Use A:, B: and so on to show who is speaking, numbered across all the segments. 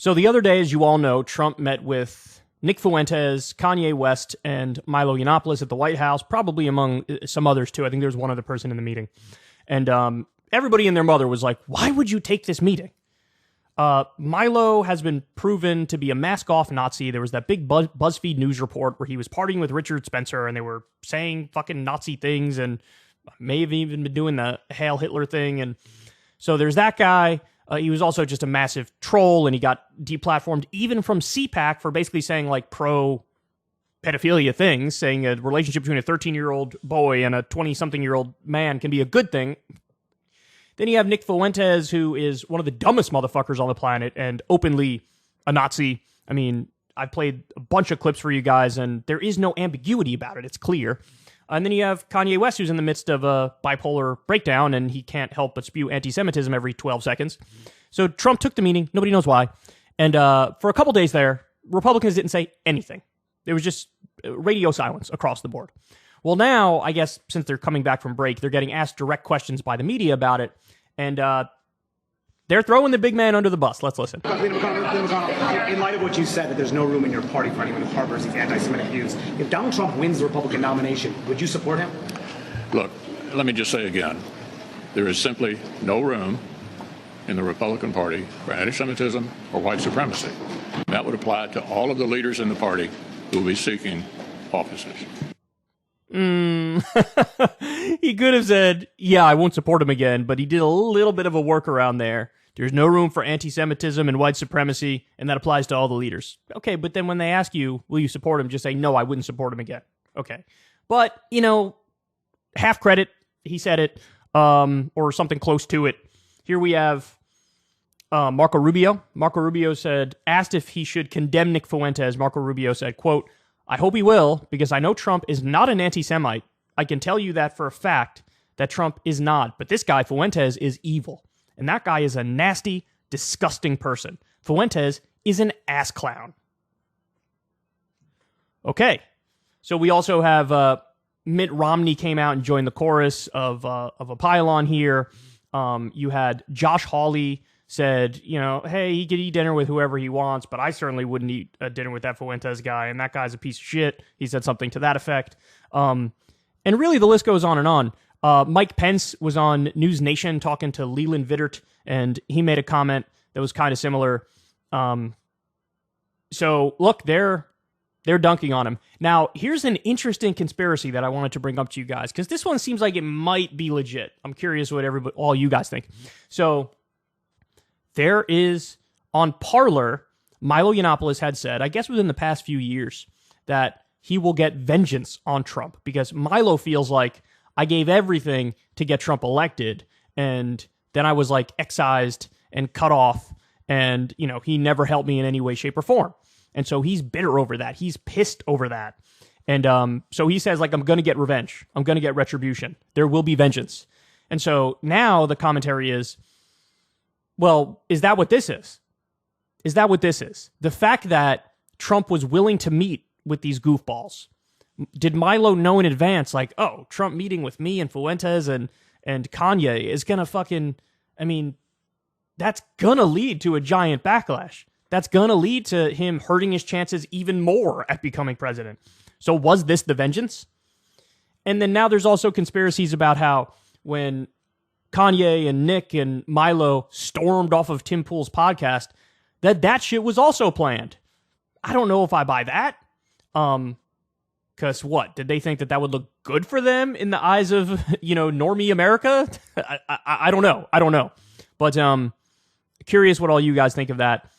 A: So the other day, as you all know, Trump met with Nick Fuentes, Kanye West, and Milo Yiannopoulos at the White House, probably among some others too. I think there was one other person in the meeting. And everybody and their mother was like, why would you take this meeting? Milo has been proven to be a mask-off Nazi. There was that big BuzzFeed news report where he was partying with Richard Spencer, and they were saying fucking Nazi things, and may have even been doing the Hail Hitler thing. And so there's that guy. He was also just a massive troll, and he got deplatformed even from CPAC for basically saying like pro-pedophilia things, saying a relationship between a 13-year-old boy and a 20-something-year-old man can be a good thing. Then you have Nick Fuentes, who is one of the dumbest motherfuckers on the planet and openly a Nazi. I mean, I've played a bunch of clips for you guys, and there is no ambiguity about it. It's clear. And then you have Kanye West, who's in the midst of a bipolar breakdown, and he can't help but spew anti-Semitism every 12 seconds. So Trump took the meeting. Nobody knows why. And for a couple days there, Republicans didn't say anything. There was just radio silence across the board. Well, now, I guess, since they're coming back from break, they're getting asked direct questions by the media about it. And they're throwing the big man under the bus. Let's listen.
B: In light of what you said, that there's no room in your party for anyone who harbors these anti-Semitic views, if Donald Trump wins the Republican nomination, would you support him?
C: Look, let me just say again, there is simply no room in the Republican Party for anti-Semitism or white supremacy. That would apply to all of the leaders in the party who will be seeking offices.
A: He could have said, yeah, I won't support him again, but he did a little bit of a workaround there. There's no room for anti-Semitism and white supremacy, and that applies to all the leaders. Okay, but then when they ask you, will you support him, just say, no, I wouldn't support him again. Okay. But, you know, half credit, he said it, or something close to it. Here we have Marco Rubio. Marco Rubio said, asked if he should condemn Nick Fuentes, Marco Rubio said, quote, I hope he will, because I know Trump is not an anti-Semite. I can tell you that for a fact that Trump is not. But this guy, Fuentes, is evil. And that guy is a nasty, disgusting person. Fuentes is an ass clown. Okay. So we also have Mitt Romney came out and joined the chorus of a pylon here. You had Josh Hawley said, you know, hey, he could eat dinner with whoever he wants, but I certainly wouldn't eat a dinner with that Fuentes guy, and that guy's a piece of shit. He said something to that effect. And really, the list goes on and on. Mike Pence was on News Nation talking to Leland Vittert, and he made a comment that was kind of similar. So, look, they're dunking on him. Now, here's an interesting conspiracy that I wanted to bring up to you guys, because this one seems like it might be legit. I'm curious what all you guys think. So, there is, on Parler, Milo Yiannopoulos had said, I guess within the past few years, that he will get vengeance on Trump, because Milo feels like, I gave everything to get Trump elected, and then I was like excised and cut off, and, you know, he never helped me in any way, shape, or form. And so he's bitter over that. He's pissed over that. And so he says, like, I'm going to get revenge. I'm going to get retribution. There will be vengeance. And so now the commentary is, well, is that what this is? Is that what this is? The fact that Trump was willing to meet with these goofballs. Did Milo know in advance, like, oh, Trump meeting with me and Fuentes and Kanye is going to fucking, I mean, that's going to lead to a giant backlash. That's going to lead to him hurting his chances even more at becoming president. So was this the vengeance? And then now there's also conspiracies about how when Kanye and Nick and Milo stormed off of Tim Pool's podcast, that shit was also planned. I don't know if I buy that. Because what? Did they think that would look good for them in the eyes of, you know, normie America? I don't know. I don't know. But curious what all you guys think of that.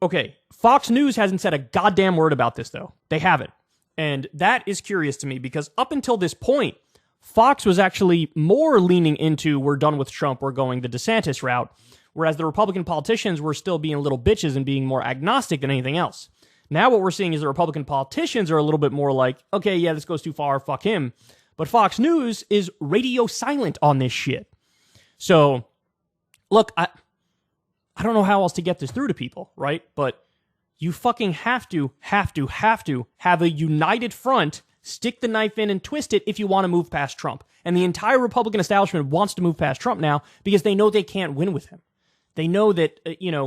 A: Okay, Fox News hasn't said a goddamn word about this, though. They haven't. And that is curious to me, because up until this point, Fox was actually more leaning into we're done with Trump, we're going the DeSantis route, whereas the Republican politicians were still being little bitches and being more agnostic than anything else. Now what we're seeing is the Republican politicians are a little bit more like, okay, yeah, this goes too far, fuck him. But Fox News is radio silent on this shit. So, look, I don't know how else to get this through to people, right? But you fucking have to have a united front, stick the knife in and twist it if you want to move past Trump. And the entire Republican establishment wants to move past Trump now because they know they can't win with him. They know that,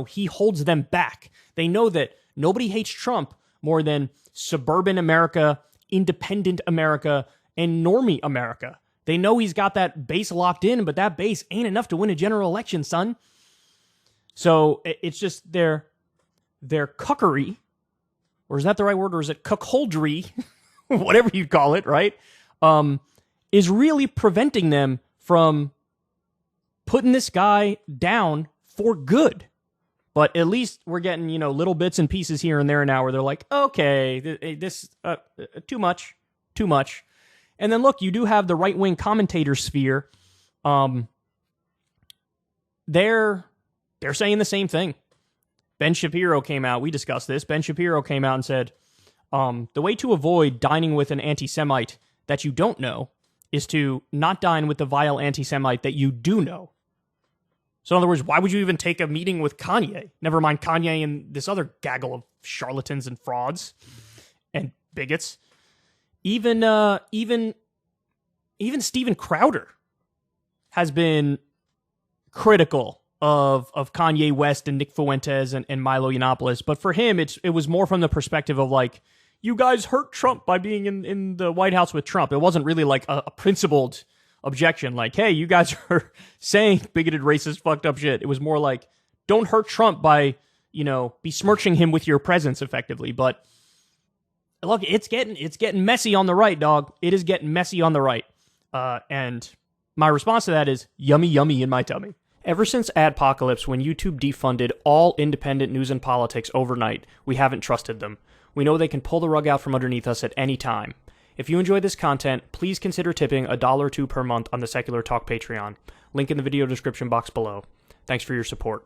A: he holds them back. They know that nobody hates Trump more than suburban America, independent America, and normie America. They know he's got that base locked in, but that base ain't enough to win a general election, son. So it's just their cuckery, or is that the right word, or is it cuckoldry, whatever you call it, right, is really preventing them from putting this guy down for good. But at least we're getting, little bits and pieces here and there now where they're like, okay, this, too much. And then look, you do have the right-wing commentator sphere. They're saying the same thing. Ben Shapiro came out. We discussed this. Ben Shapiro came out and said, the way to avoid dining with an anti-Semite that you don't know is to not dine with the vile anti-Semite that you do know. So in other words, why would you even take a meeting with Kanye? Never mind Kanye and this other gaggle of charlatans and frauds and bigots. Even Steven Crowder has been critical of Kanye West and Nick Fuentes and Milo Yiannopoulos. But for him, it was more from the perspective of like, you guys hurt Trump by being in the White House with Trump. It wasn't really like a principled objection, like, hey, you guys are saying bigoted, racist, fucked up shit. It was more like, don't hurt Trump by, besmirching him with your presence effectively. But look, it's getting messy on the right, dog. It is getting messy on the right. And my response to that is yummy, yummy in my tummy. Ever since Adpocalypse, when YouTube defunded all independent news and politics overnight, we haven't trusted them. We know they can pull the rug out from underneath us at any time. If you enjoy this content, please consider tipping $1 or $2 per month on the Secular Talk Patreon. Link in the video description box below. Thanks for your support.